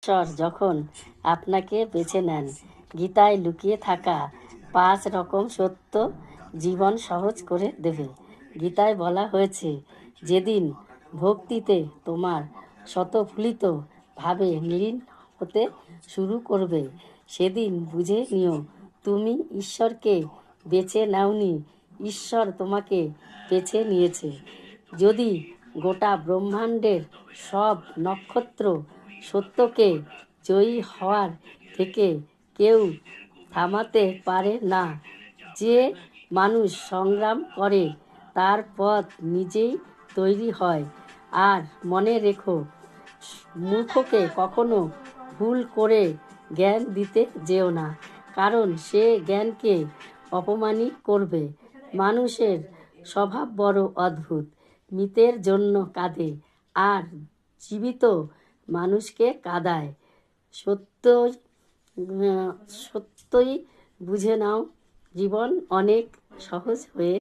ঈশ্বর যখন আপনাকে বেছে নেন, গীতায় লুকিয়ে থাকা 5 রকম সত্য জীবন সহজ করে দেবে। গীতায় বলা হয়েছে, যেদিন ভক্তিতে তোমার স্বতঃফুলিত ভাবে লীন হতে শুরু করবে, সেদিন বুঝে নিও তুমি ঈশ্বরকে বেছে নাওনি, ঈশ্বর তোমাকে বেছে নিয়েছে। যদি গোটা ব্রহ্মাণ্ডের সব নক্ষত্র সত্যকে জয়ী হওয়ার থেকে কেউ থামাতে পারে না, যে মানুষ সংগ্রাম করে তার পথ নিজেই তৈরি হয়। আর মনে রেখো, মূর্খকে কখনো ভুল করে জ্ঞান দিতে যেও না, কারণ সে জ্ঞানকে অপমানই করবে। মানুষের স্বভাব বড় অদ্ভুত, মৃতের জন্য কাঁদে আর জীবিত মানুষকে কাঁদায়। সত্যই বুঝে নাও, জীবন অনেক সহজ হয়ে